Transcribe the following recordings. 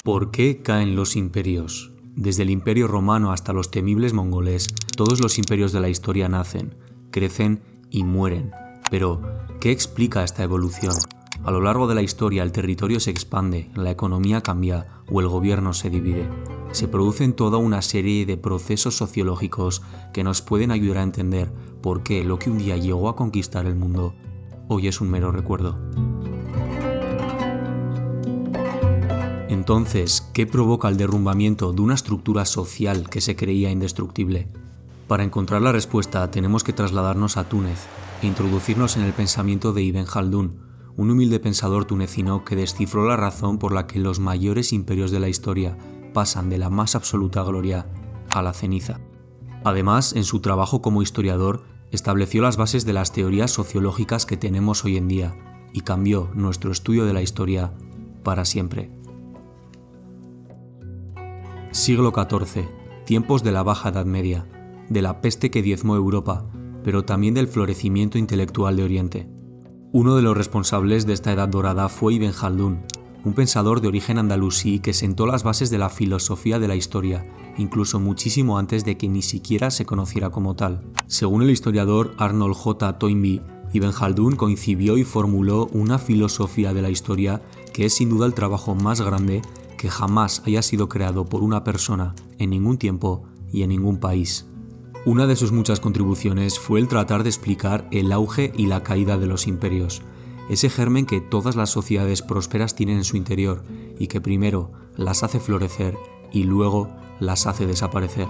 ¿Por qué caen los imperios? Desde el Imperio Romano hasta los temibles mongoles, todos los imperios de la historia nacen, crecen y mueren. Pero, ¿qué explica esta evolución? A lo largo de la historia el territorio se expande, la economía cambia o el gobierno se divide. Se producen toda una serie de procesos sociológicos que nos pueden ayudar a entender por qué lo que un día llegó a conquistar el mundo hoy es un mero recuerdo. Entonces, ¿qué provoca el derrumbamiento de una estructura social que se creía indestructible? Para encontrar la respuesta tenemos que trasladarnos a Túnez e introducirnos en el pensamiento de Ibn Jaldún, un humilde pensador tunecino que descifró la razón por la que los mayores imperios de la historia pasan de la más absoluta gloria a la ceniza. Además, en su trabajo como historiador, estableció las bases de las teorías sociológicas que tenemos hoy en día y cambió nuestro estudio de la historia para siempre. Siglo XIV, tiempos de la Baja Edad Media, de la peste que diezmó Europa, pero también del florecimiento intelectual de Oriente. Uno de los responsables de esta edad dorada fue Ibn Jaldún, un pensador de origen andalusí que sentó las bases de la filosofía de la historia, incluso muchísimo antes de que ni siquiera se conociera como tal. Según el historiador Arnold J. Toynbee, Ibn Jaldún concibió y formuló una filosofía de la historia que es sin duda el trabajo más grande que jamás haya sido creado por una persona en ningún tiempo y en ningún país. Una de sus muchas contribuciones fue el tratar de explicar el auge y la caída de los imperios, ese germen que todas las sociedades prósperas tienen en su interior y que primero las hace florecer y luego las hace desaparecer.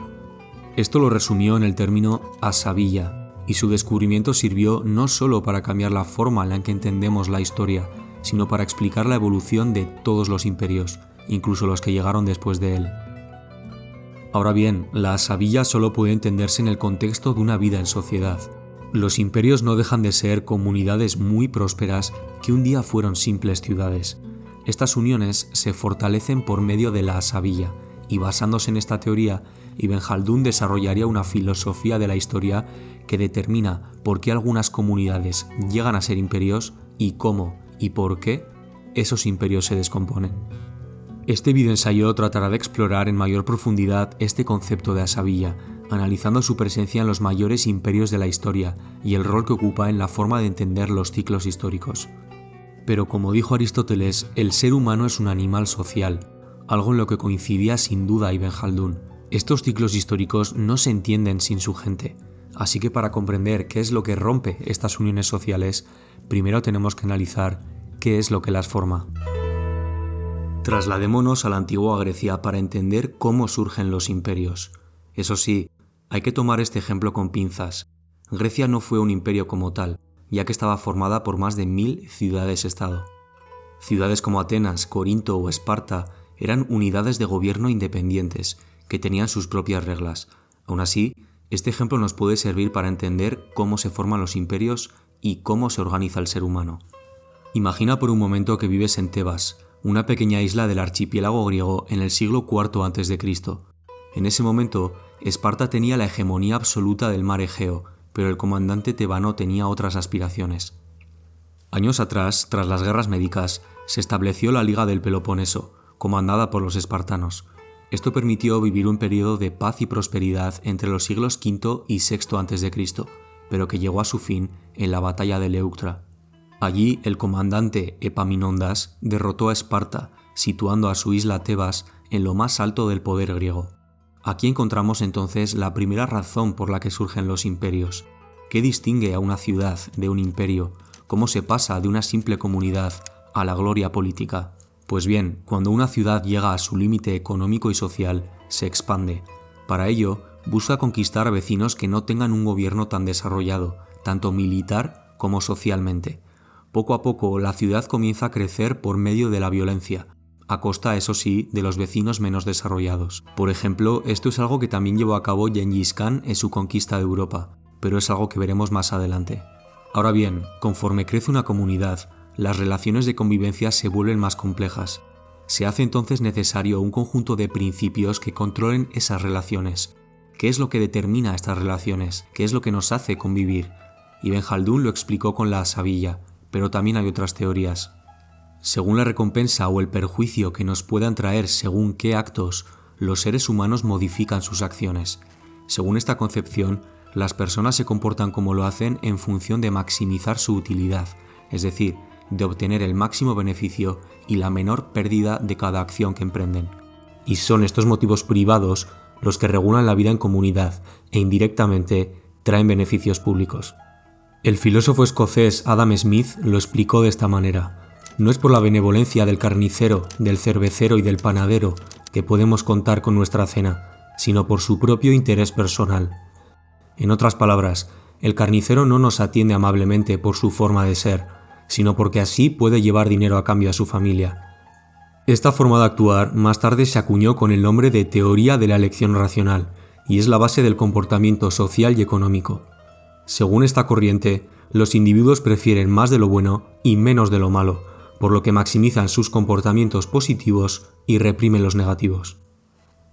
Esto lo resumió en el término asabiyya, y su descubrimiento sirvió no solo para cambiar la forma en la que entendemos la historia, sino para explicar la evolución de todos los imperios, incluso los que llegaron después de él. Ahora bien, la asabiyya solo puede entenderse en el contexto de una vida en sociedad. Los imperios no dejan de ser comunidades muy prósperas que un día fueron simples ciudades. Estas uniones se fortalecen por medio de la asabiyya, y basándose en esta teoría, Ibn Jaldún desarrollaría una filosofía de la historia que determina por qué algunas comunidades llegan a ser imperios y cómo y por qué esos imperios se descomponen. Este videoensayo tratará de explorar en mayor profundidad este concepto de asabiyya, analizando su presencia en los mayores imperios de la historia y el rol que ocupa en la forma de entender los ciclos históricos. Pero como dijo Aristóteles, el ser humano es un animal social, algo en lo que coincidía sin duda Ibn Jaldún. Estos ciclos históricos no se entienden sin su gente, así que para comprender qué es lo que rompe estas uniones sociales, primero tenemos que analizar qué es lo que las forma. Trasladémonos a la antigua Grecia para entender cómo surgen los imperios. Eso sí, hay que tomar este ejemplo con pinzas. Grecia no fue un imperio como tal, ya que estaba formada por más de 1000 ciudades-estado. Ciudades como Atenas, Corinto o Esparta eran unidades de gobierno independientes, que tenían sus propias reglas. Aún así, este ejemplo nos puede servir para entender cómo se forman los imperios y cómo se organiza el ser humano. Imagina por un momento que vives en Tebas, una pequeña isla del archipiélago griego en el siglo IV a.C. En ese momento, Esparta tenía la hegemonía absoluta del mar Egeo, pero el comandante tebano tenía otras aspiraciones. Años atrás, tras las guerras médicas, se estableció la Liga del Peloponeso, comandada por los espartanos. Esto permitió vivir un periodo de paz y prosperidad entre los siglos V y VI a.C., pero que llegó a su fin en la batalla de Leuctra. Allí, el comandante Epaminondas derrotó a Esparta, situando a su isla Tebas en lo más alto del poder griego. Aquí encontramos entonces la primera razón por la que surgen los imperios. ¿Qué distingue a una ciudad de un imperio? ¿Cómo se pasa de una simple comunidad a la gloria política? Pues bien, cuando una ciudad llega a su límite económico y social, se expande. Para ello, busca conquistar a vecinos que no tengan un gobierno tan desarrollado, tanto militar como socialmente. Poco a poco, la ciudad comienza a crecer por medio de la violencia, a costa, eso sí, de los vecinos menos desarrollados. Por ejemplo, esto es algo que también llevó a cabo Gengis Khan en su conquista de Europa, pero es algo que veremos más adelante. Ahora bien, conforme crece una comunidad, las relaciones de convivencia se vuelven más complejas. Se hace entonces necesario un conjunto de principios que controlen esas relaciones. ¿Qué es lo que determina estas relaciones? ¿Qué es lo que nos hace convivir? Ibn Jaldún lo explicó con la asabiyya, pero también hay otras teorías. Según la recompensa o el perjuicio que nos puedan traer según qué actos, los seres humanos modifican sus acciones. Según esta concepción, las personas se comportan como lo hacen en función de maximizar su utilidad, es decir, de obtener el máximo beneficio y la menor pérdida de cada acción que emprenden. Y son estos motivos privados los que regulan la vida en comunidad e indirectamente traen beneficios públicos. El filósofo escocés Adam Smith lo explicó de esta manera: no es por la benevolencia del carnicero, del cervecero y del panadero que podemos contar con nuestra cena, sino por su propio interés personal. En otras palabras, el carnicero no nos atiende amablemente por su forma de ser, sino porque así puede llevar dinero a cambio a su familia. Esta forma de actuar más tarde se acuñó con el nombre de teoría de la elección racional, y es la base del comportamiento social y económico. Según esta corriente, los individuos prefieren más de lo bueno y menos de lo malo, por lo que maximizan sus comportamientos positivos y reprimen los negativos.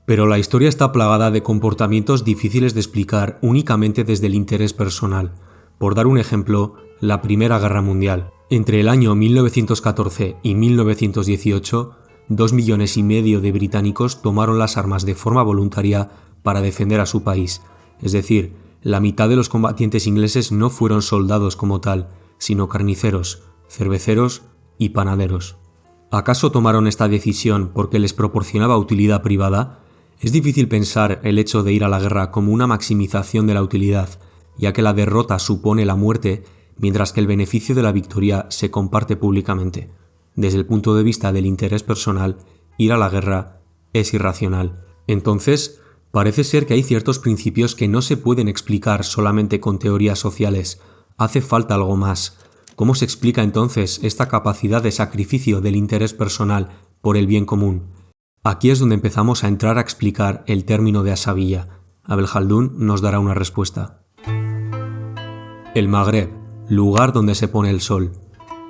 Pero la historia está plagada de comportamientos difíciles de explicar únicamente desde el interés personal. Por dar un ejemplo, la Primera Guerra Mundial. Entre el año 1914 y 1918, 2,5 millones de británicos tomaron las armas de forma voluntaria para defender a su país. Es decir, la mitad de los combatientes ingleses no fueron soldados como tal, sino carniceros, cerveceros y panaderos. ¿Acaso tomaron esta decisión porque les proporcionaba utilidad privada? Es difícil pensar el hecho de ir a la guerra como una maximización de la utilidad, ya que la derrota supone la muerte, mientras que el beneficio de la victoria se comparte públicamente. Desde el punto de vista del interés personal, ir a la guerra es irracional. Entonces, parece ser que hay ciertos principios que no se pueden explicar solamente con teorías sociales. Hace falta algo más. ¿Cómo se explica entonces esta capacidad de sacrificio del interés personal por el bien común? Aquí es donde empezamos a entrar a explicar el término de asabiyya. Abel Jaldún nos dará una respuesta. El Magreb, lugar donde se pone el sol.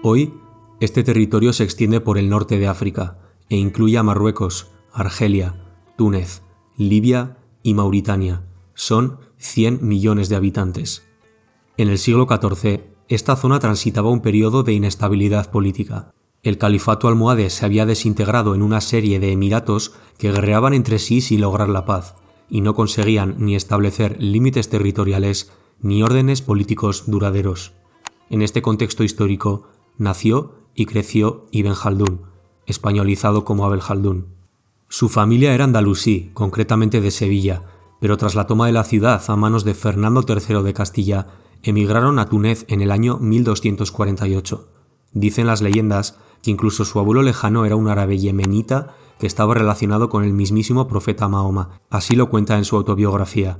Hoy, este territorio se extiende por el norte de África e incluye a Marruecos, Argelia, Túnez, Libia y Mauritania. Son 100 millones de habitantes. En el siglo XIV, esta zona transitaba un periodo de inestabilidad política. El califato almohade se había desintegrado en una serie de emiratos que guerreaban entre sí sin lograr la paz, y no conseguían ni establecer límites territoriales ni órdenes políticos duraderos. En este contexto histórico nació y creció Ibn Jaldún, españolizado como Abel Jaldún. Su familia era andalusí, concretamente de Sevilla, pero tras la toma de la ciudad a manos de Fernando III de Castilla, emigraron a Túnez en el año 1248. Dicen las leyendas que incluso su abuelo lejano era un árabe yemenita que estaba relacionado con el mismísimo profeta Mahoma, así lo cuenta en su autobiografía.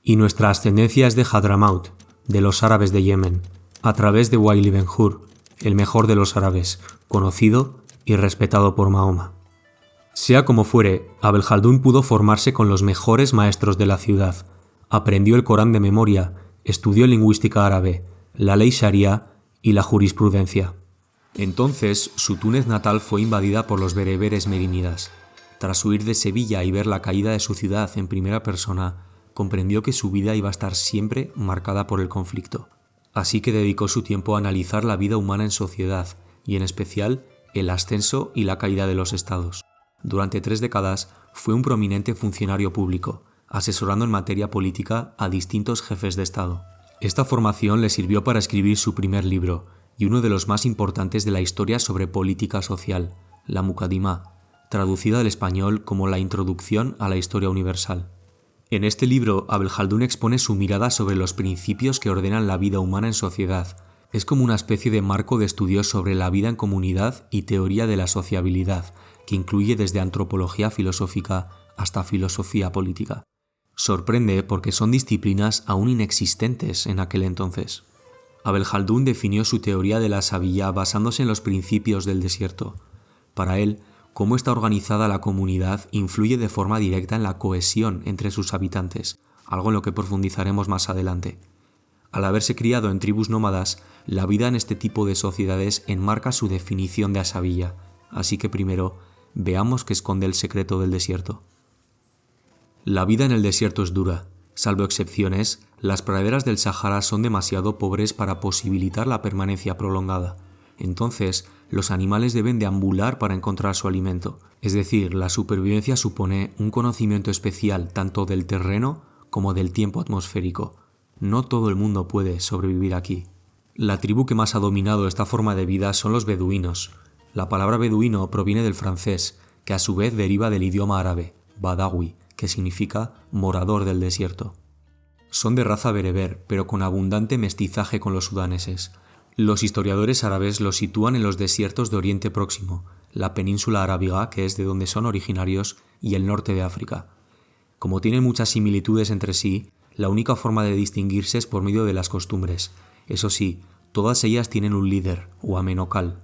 Y nuestra ascendencia es de Hadramaut, de los árabes de Yemen, a través de Wail ibn Hur, el mejor de los árabes, conocido y respetado por Mahoma. Sea como fuere, Abel Jaldún pudo formarse con los mejores maestros de la ciudad, aprendió el Corán de memoria, estudió lingüística árabe, la ley sharia y la jurisprudencia. Entonces, su Túnez natal fue invadida por los bereberes merinidas. Tras huir de Sevilla y ver la caída de su ciudad en primera persona, comprendió que su vida iba a estar siempre marcada por el conflicto. Así que dedicó su tiempo a analizar la vida humana en sociedad, y en especial el ascenso y la caída de los estados. Durante 3 décadas fue un prominente funcionario público, asesorando en materia política a distintos jefes de Estado. Esta formación le sirvió para escribir su primer libro, y uno de los más importantes de la historia sobre política social, la Muqaddimah, traducida al español como La Introducción a la Historia Universal. En este libro, Abel Jaldún expone su mirada sobre los principios que ordenan la vida humana en sociedad. Es como una especie de marco de estudios sobre la vida en comunidad y teoría de la sociabilidad, que incluye desde antropología filosófica hasta filosofía política. Sorprende porque son disciplinas aún inexistentes en aquel entonces. Abel Jaldún definió su teoría de la asabiyya basándose en los principios del desierto. Para él, cómo está organizada la comunidad influye de forma directa en la cohesión entre sus habitantes, algo en lo que profundizaremos más adelante. Al haberse criado en tribus nómadas, la vida en este tipo de sociedades enmarca su definición de asabiyya, así que primero, veamos qué esconde el secreto del desierto. La vida en el desierto es dura. Salvo excepciones, las praderas del Sahara son demasiado pobres para posibilitar la permanencia prolongada. Entonces, los animales deben deambular para encontrar su alimento. Es decir, la supervivencia supone un conocimiento especial tanto del terreno como del tiempo atmosférico. No todo el mundo puede sobrevivir aquí. La tribu que más ha dominado esta forma de vida son los beduinos. La palabra beduino proviene del francés, que a su vez deriva del idioma árabe, badawi, que significa morador del desierto. Son de raza bereber, pero con abundante mestizaje con los sudaneses. Los historiadores árabes los sitúan en los desiertos de Oriente Próximo, la península arábiga, que es de donde son originarios, y el norte de África. Como tienen muchas similitudes entre sí, la única forma de distinguirse es por medio de las costumbres. Eso sí, todas ellas tienen un líder, o amenocal.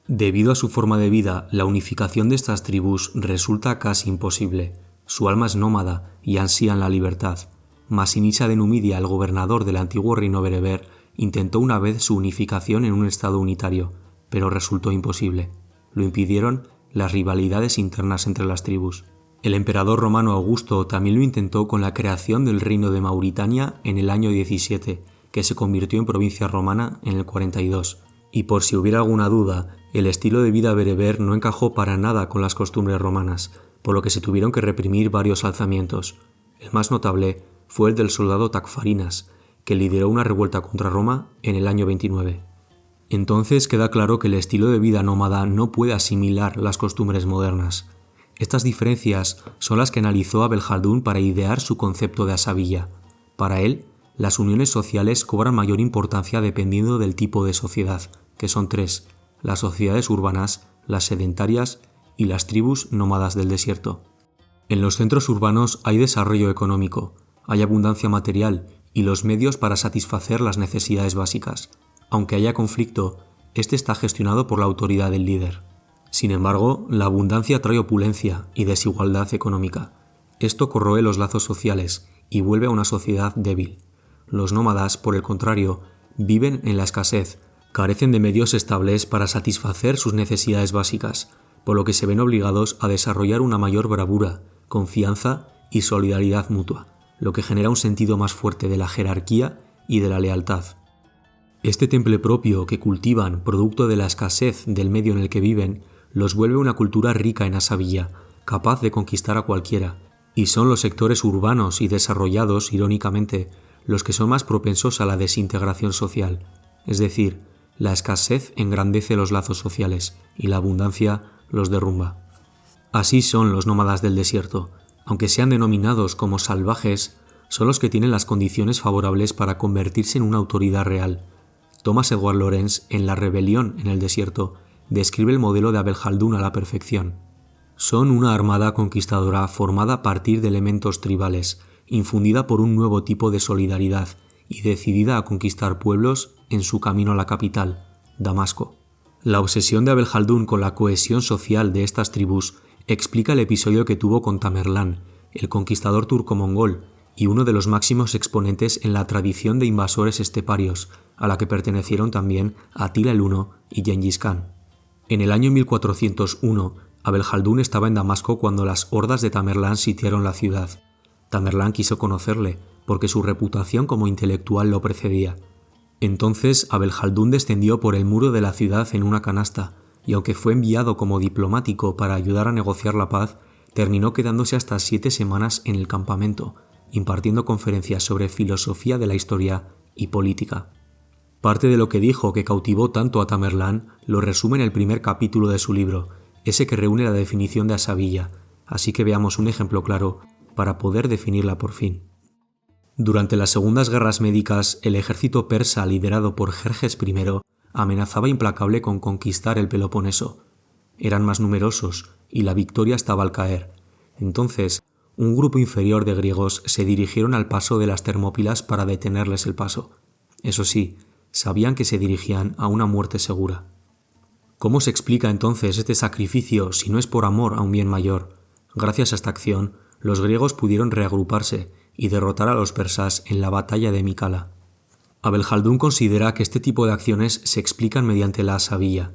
Debido a su forma de vida, la unificación de estas tribus resulta casi imposible. Su alma es nómada y ansían la libertad. Masinisa de Numidia, el gobernador del antiguo reino bereber, intentó una vez su unificación en un estado unitario, pero resultó imposible. Lo impidieron las rivalidades internas entre las tribus. El emperador romano Augusto también lo intentó con la creación del reino de Mauritania en el año 17, que se convirtió en provincia romana en el 42. Y por si hubiera alguna duda, el estilo de vida bereber no encajó para nada con las costumbres romanas, por lo que se tuvieron que reprimir varios alzamientos. El más notable fue el del soldado Tacfarinas, que lideró una revuelta contra Roma en el año 29. Entonces queda claro que el estilo de vida nómada no puede asimilar las costumbres modernas. Estas diferencias son las que analizó Abel Jaldún para idear su concepto de asabilla. Para él, las uniones sociales cobran mayor importancia dependiendo del tipo de sociedad, que son tres: las sociedades urbanas, las sedentarias y las tribus nómadas del desierto. En los centros urbanos hay desarrollo económico, hay abundancia material y los medios para satisfacer las necesidades básicas. Aunque haya conflicto, este está gestionado por la autoridad del líder. Sin embargo, la abundancia trae opulencia y desigualdad económica. Esto corroe los lazos sociales y vuelve a una sociedad débil. Los nómadas, por el contrario, viven en la escasez, carecen de medios estables para satisfacer sus necesidades básicas, por lo que se ven obligados a desarrollar una mayor bravura, confianza y solidaridad mutua, lo que genera un sentido más fuerte de la jerarquía y de la lealtad. Este temple propio que cultivan, producto de la escasez del medio en el que viven, los vuelve una cultura rica en asabilla, capaz de conquistar a cualquiera, y son los sectores urbanos y desarrollados, irónicamente, los que son más propensos a la desintegración social, es decir, la escasez engrandece los lazos sociales y la abundancia los derrumba. Así son los nómadas del desierto. Aunque sean denominados como salvajes, son los que tienen las condiciones favorables para convertirse en una autoridad real. Thomas Edward Lawrence, en La rebelión en el desierto, describe el modelo de Abel Jaldún a la perfección. Son una armada conquistadora formada a partir de elementos tribales, infundida por un nuevo tipo de solidaridad y decidida a conquistar pueblos en su camino a la capital, Damasco. La obsesión de Abel Jaldún con la cohesión social de estas tribus explica el episodio que tuvo con Tamerlán, el conquistador turco-mongol y uno de los máximos exponentes en la tradición de invasores esteparios, a la que pertenecieron también Atila el Huno y Gengis Khan. En el año 1401, Abel Jaldún estaba en Damasco cuando las hordas de Tamerlán sitiaron la ciudad. Tamerlán quiso conocerle, porque su reputación como intelectual lo precedía. Entonces Abel Jaldún descendió por el muro de la ciudad en una canasta, y aunque fue enviado como diplomático para ayudar a negociar la paz, terminó quedándose hasta 7 semanas en el campamento, impartiendo conferencias sobre filosofía de la historia y política. Parte de lo que dijo que cautivó tanto a Tamerlán lo resume en el primer capítulo de su libro, ese que reúne la definición de asabilla, así que veamos un ejemplo claro para poder definirla por fin. Durante las segundas guerras médicas, el ejército persa liderado por Jerjes I amenazaba implacable con conquistar el Peloponeso. Eran más numerosos y la victoria estaba al caer. Entonces, un grupo inferior de griegos se dirigieron al paso de las Termópilas para detenerles el paso. Eso sí, sabían que se dirigían a una muerte segura. ¿Cómo se explica entonces este sacrificio si no es por amor a un bien mayor? Gracias a esta acción, los griegos pudieron reagruparse y derrotar a los persas en la batalla de Micala. Abel Jaldún considera que este tipo de acciones se explican mediante la asabilla.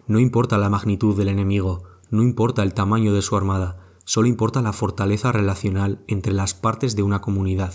No importa la magnitud del enemigo, no importa el tamaño de su armada, solo importa la fortaleza relacional entre las partes de una comunidad.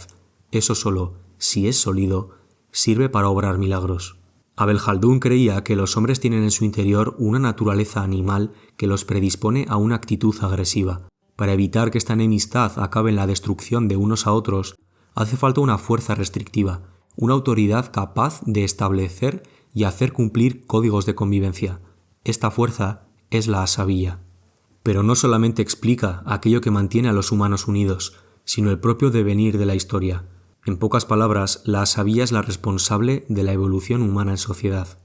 Eso solo, si es sólido, sirve para obrar milagros. Abel Haldún creía que los hombres tienen en su interior una naturaleza animal que los predispone a una actitud agresiva. Para evitar que esta enemistad acabe en la destrucción de unos a otros, hace falta una fuerza restrictiva, una autoridad capaz de establecer y hacer cumplir códigos de convivencia. Esta fuerza es la asabía. Pero no solamente explica aquello que mantiene a los humanos unidos, sino el propio devenir de la historia. En pocas palabras, la asabía es la responsable de la evolución humana en sociedad.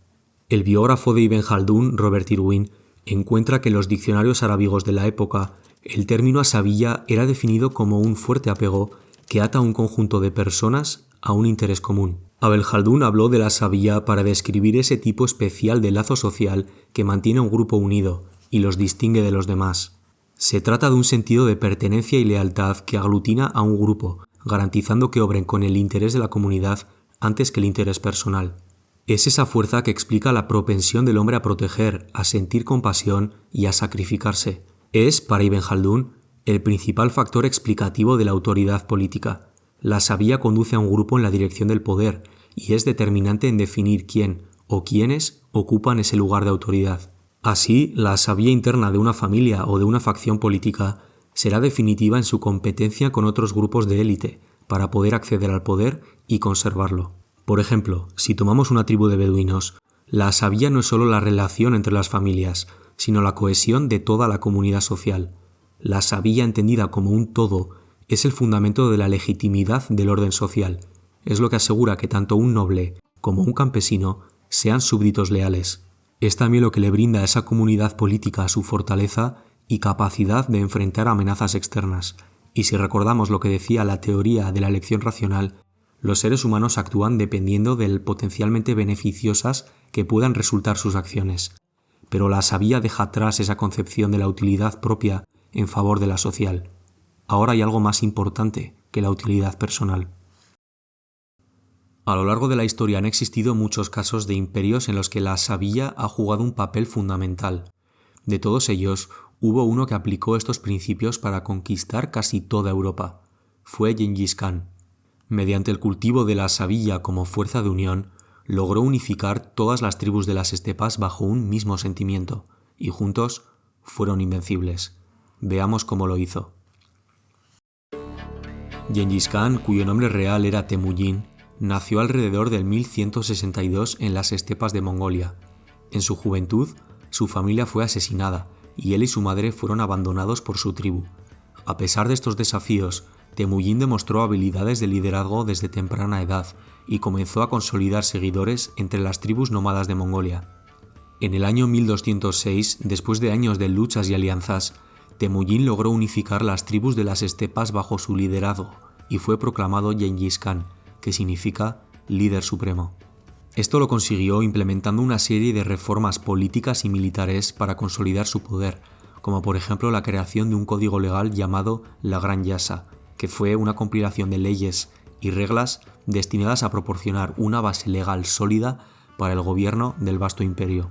El biógrafo de Ibn Haldún, Robert Irwin, encuentra que en los diccionarios arábigos de la época, el término asabía era definido como un fuerte apego que ata a un conjunto de personas a un interés común. Abel Haldún habló de la asabía para describir ese tipo especial de lazo social que mantiene a un grupo unido y los distingue de los demás. Se trata de un sentido de pertenencia y lealtad que aglutina a un grupo, garantizando que obren con el interés de la comunidad antes que el interés personal. Es esa fuerza que explica la propensión del hombre a proteger, a sentir compasión y a sacrificarse. Es, para Ibn Haldún, el principal factor explicativo de la autoridad política. La asabía conduce a un grupo en la dirección del poder y es determinante en definir quién o quiénes ocupan ese lugar de autoridad. Así, la asabía interna de una familia o de una facción política será definitiva en su competencia con otros grupos de élite para poder acceder al poder y conservarlo. Por ejemplo, si tomamos una tribu de beduinos, la asabía no es solo la relación entre las familias, sino la cohesión de toda la comunidad social. La asabía entendida como un todo es el fundamento de la legitimidad del orden social. Es lo que asegura que tanto un noble como un campesino sean súbditos leales. Es también lo que le brinda a esa comunidad política su fortaleza y capacidad de enfrentar amenazas externas. Y si recordamos lo que decía la teoría de la elección racional, los seres humanos actúan dependiendo del potencialmente beneficiosas que puedan resultar sus acciones. Pero la asabía deja atrás esa concepción de la utilidad propia en favor de la social. Ahora hay algo más importante que la utilidad personal. A lo largo de la historia han existido muchos casos de imperios en los que la asabía ha jugado un papel fundamental. De todos ellos, hubo uno que aplicó estos principios para conquistar casi toda Europa. Fue Gengis Khan. Mediante el cultivo de la asabía como fuerza de unión, logró unificar todas las tribus de las estepas bajo un mismo sentimiento, y juntos fueron invencibles. Veamos cómo lo hizo. Gengis Khan, cuyo nombre real era Temujin, nació alrededor del 1162 en las estepas de Mongolia. En su juventud, su familia fue asesinada y él y su madre fueron abandonados por su tribu. A pesar de estos desafíos, Temujin demostró habilidades de liderazgo desde temprana edad y comenzó a consolidar seguidores entre las tribus nómadas de Mongolia. En el año 1206, después de años de luchas y alianzas, Temujin logró unificar las tribus de las estepas bajo su liderazgo y fue proclamado Gengis Khan, que significa líder supremo. Esto lo consiguió implementando una serie de reformas políticas y militares para consolidar su poder, como por ejemplo la creación de un código legal llamado la Gran Yasa, que fue una compilación de leyes y reglas destinadas a proporcionar una base legal sólida para el gobierno del vasto imperio.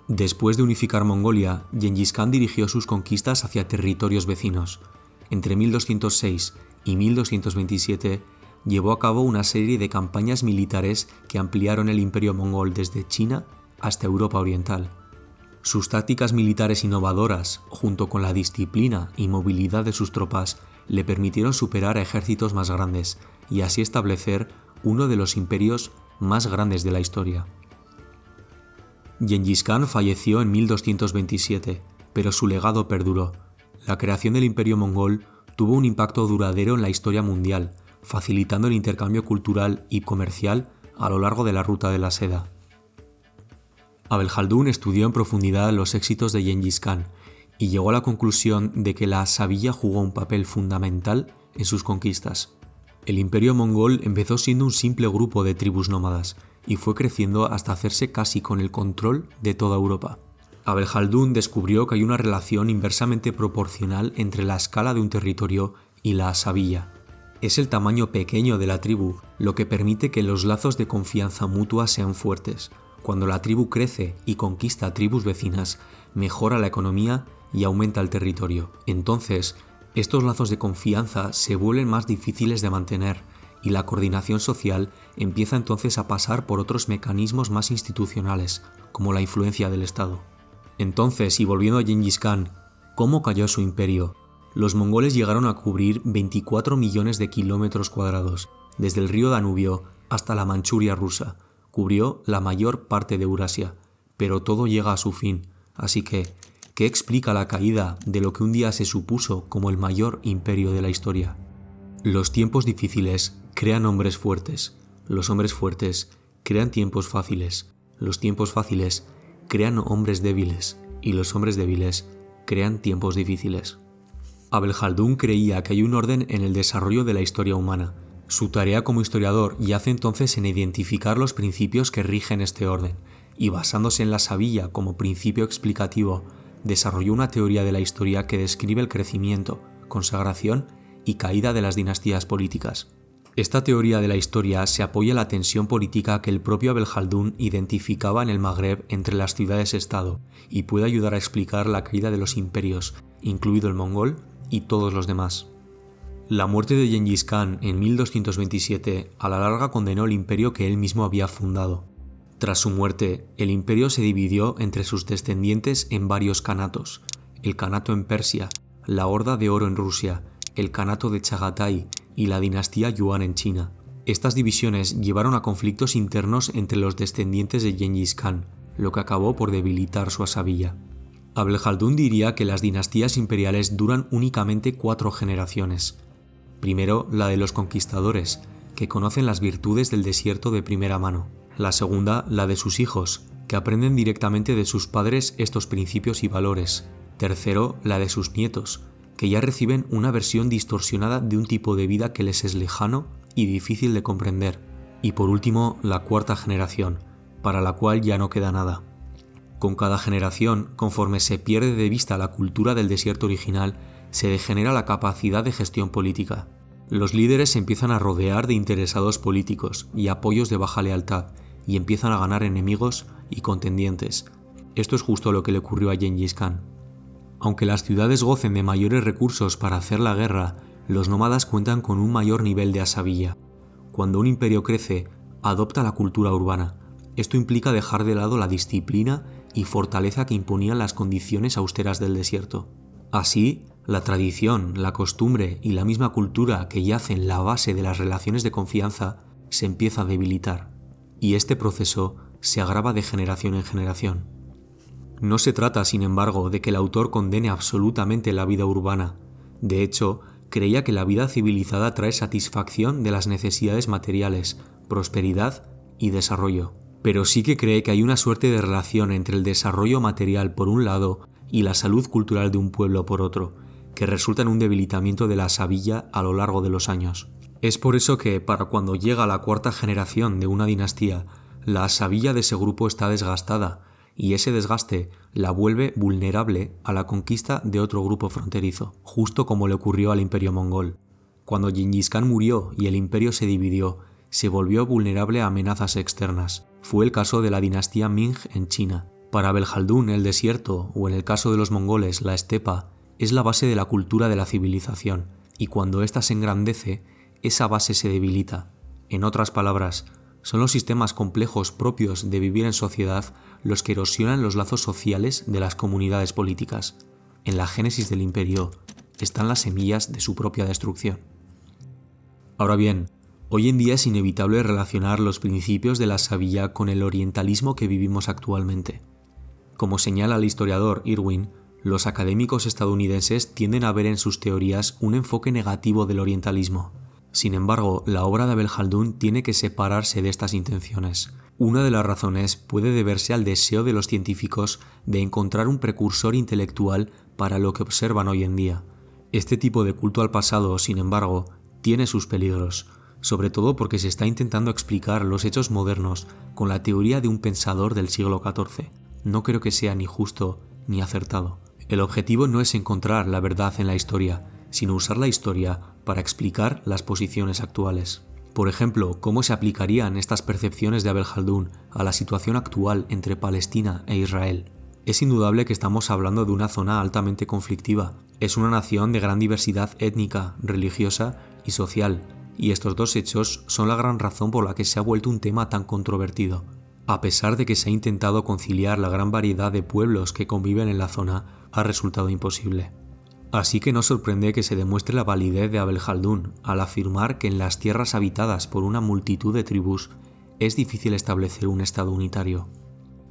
Después de unificar Mongolia, Gengis Khan dirigió sus conquistas hacia territorios vecinos. Entre 1206 y 1227 llevó a cabo una serie de campañas militares que ampliaron el imperio mongol desde China hasta Europa Oriental. Sus tácticas militares innovadoras, junto con la disciplina y movilidad de sus tropas, le permitieron superar a ejércitos más grandes y así establecer uno de los imperios más grandes de la historia. Gengis Khan falleció en 1227, pero su legado perduró. La creación del imperio mongol tuvo un impacto duradero en la historia mundial, facilitando el intercambio cultural y comercial a lo largo de la ruta de la seda. Abel Haldún estudió en profundidad los éxitos de Gengis Khan y llegó a la conclusión de que la asabía jugó un papel fundamental en sus conquistas. El imperio mongol empezó siendo un simple grupo de tribus nómadas y fue creciendo hasta hacerse casi con el control de toda Europa. Abel Haldún descubrió que hay una relación inversamente proporcional entre la escala de un territorio y la asabía. Es el tamaño pequeño de la tribu lo que permite que los lazos de confianza mutua sean fuertes. Cuando la tribu crece y conquista tribus vecinas, mejora la economía y aumenta el territorio. Entonces, estos lazos de confianza se vuelven más difíciles de mantener y la coordinación social empieza entonces a pasar por otros mecanismos más institucionales, como la influencia del Estado. Entonces, y volviendo a Gengis Khan, ¿cómo cayó su imperio? Los mongoles llegaron a cubrir 24 millones de kilómetros cuadrados, desde el río Danubio hasta la Manchuria rusa. Cubrió la mayor parte de Eurasia, pero todo llega a su fin. Así que, ¿qué explica la caída de lo que un día se supuso como el mayor imperio de la historia? Los tiempos difíciles crean hombres fuertes. Los hombres fuertes crean tiempos fáciles. Los tiempos fáciles crean hombres débiles. Y los hombres débiles crean tiempos difíciles. Abel Jaldún creía que hay un orden en el desarrollo de la historia humana. Su tarea como historiador yace entonces en identificar los principios que rigen este orden, y basándose en la sabilla como principio explicativo, desarrolló una teoría de la historia que describe el crecimiento, consagración y caída de las dinastías políticas. Esta teoría de la historia se apoya en la tensión política que el propio Abel Jaldún identificaba en el Magreb entre las ciudades-estado y puede ayudar a explicar la caída de los imperios, incluido el mongol y todos los demás. La muerte de Gengis Khan en 1227 a la larga condenó el imperio que él mismo había fundado. Tras su muerte, el imperio se dividió entre sus descendientes en varios kanatos: el kanato en Persia, la Horda de Oro en Rusia, el kanato de Chagatai y la dinastía Yuan en China. Estas divisiones llevaron a conflictos internos entre los descendientes de Gengis Khan, lo que acabó por debilitar su asabilla. Abel Jaldún diría que las dinastías imperiales duran únicamente 4 generaciones. Primero, la de los conquistadores, que conocen las virtudes del desierto de primera mano. La segunda, la de sus hijos, que aprenden directamente de sus padres estos principios y valores. Tercero, la de sus nietos, que ya reciben una versión distorsionada de un tipo de vida que les es lejano y difícil de comprender. Y por último, la cuarta generación, para la cual ya no queda nada. Con cada generación, conforme se pierde de vista la cultura del desierto original, se degenera la capacidad de gestión política. Los líderes se empiezan a rodear de interesados políticos y apoyos de baja lealtad, y empiezan a ganar enemigos y contendientes. Esto es justo lo que le ocurrió a Gengis Khan. Aunque las ciudades gocen de mayores recursos para hacer la guerra, los nómadas cuentan con un mayor nivel de asabilla. Cuando un imperio crece, adopta la cultura urbana. Esto implica dejar de lado la disciplina y fortaleza que imponían las condiciones austeras del desierto. Así, la tradición, la costumbre y la misma cultura que yacen la base de las relaciones de confianza se empieza a debilitar, y este proceso se agrava de generación en generación. No se trata, sin embargo, de que el autor condene absolutamente la vida urbana. De hecho, creía que la vida civilizada trae satisfacción de las necesidades materiales, prosperidad y desarrollo. Pero sí que cree que hay una suerte de relación entre el desarrollo material por un lado y la salud cultural de un pueblo por otro, que resulta en un debilitamiento de la asabilla a lo largo de los años. Es por eso que, para cuando llega la cuarta generación de una dinastía, la asabilla de ese grupo está desgastada, y ese desgaste la vuelve vulnerable a la conquista de otro grupo fronterizo, justo como le ocurrió al imperio mongol. Cuando Gengis Khan murió y el imperio se dividió, se volvió vulnerable a amenazas externas. Fue el caso de la dinastía Ming en China. Para Abel Jaldún, el desierto, o en el caso de los mongoles, la estepa, es la base de la cultura de la civilización, y cuando ésta se engrandece, esa base se debilita. En otras palabras, son los sistemas complejos propios de vivir en sociedad los que erosionan los lazos sociales de las comunidades políticas. En la génesis del imperio están las semillas de su propia destrucción. Ahora bien, hoy en día es inevitable relacionar los principios de la asabilla con el orientalismo que vivimos actualmente. Como señala el historiador Irwin, los académicos estadounidenses tienden a ver en sus teorías un enfoque negativo del orientalismo. Sin embargo, la obra de Abel Jaldún tiene que separarse de estas intenciones. Una de las razones puede deberse al deseo de los científicos de encontrar un precursor intelectual para lo que observan hoy en día. Este tipo de culto al pasado, sin embargo, tiene sus peligros, sobre todo porque se está intentando explicar los hechos modernos con la teoría de un pensador del siglo XIV. No creo que sea ni justo ni acertado. El objetivo no es encontrar la verdad en la historia, sino usar la historia para explicar las posiciones actuales. Por ejemplo, ¿cómo se aplicarían estas percepciones de Abel Jaldún a la situación actual entre Palestina e Israel? Es indudable que estamos hablando de una zona altamente conflictiva. Es una nación de gran diversidad étnica, religiosa y social, y estos dos hechos son la gran razón por la que se ha vuelto un tema tan controvertido. A pesar de que se ha intentado conciliar la gran variedad de pueblos que conviven en la zona, ha resultado imposible. Así que no sorprende que se demuestre la validez de Abel Jaldún al afirmar que en las tierras habitadas por una multitud de tribus es difícil establecer un estado unitario.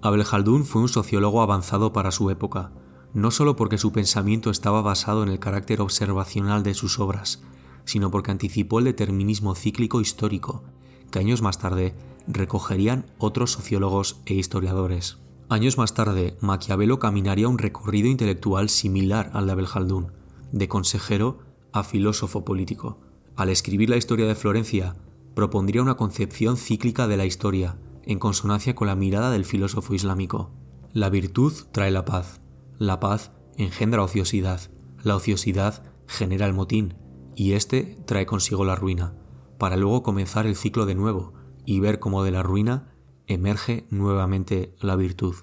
Abel Jaldún fue un sociólogo avanzado para su época, no solo porque su pensamiento estaba basado en el carácter observacional de sus obras, sino porque anticipó el determinismo cíclico histórico, que años más tarde recogerían otros sociólogos e historiadores. Años más tarde, Maquiavelo caminaría un recorrido intelectual similar al de Abel Jaldún, de consejero a filósofo político. Al escribir la historia de Florencia, propondría una concepción cíclica de la historia, en consonancia con la mirada del filósofo islámico. La virtud trae la paz engendra ociosidad, la ociosidad genera el motín, y este trae consigo la ruina, para luego comenzar el ciclo de nuevo y ver cómo de la ruina emerge nuevamente la virtud.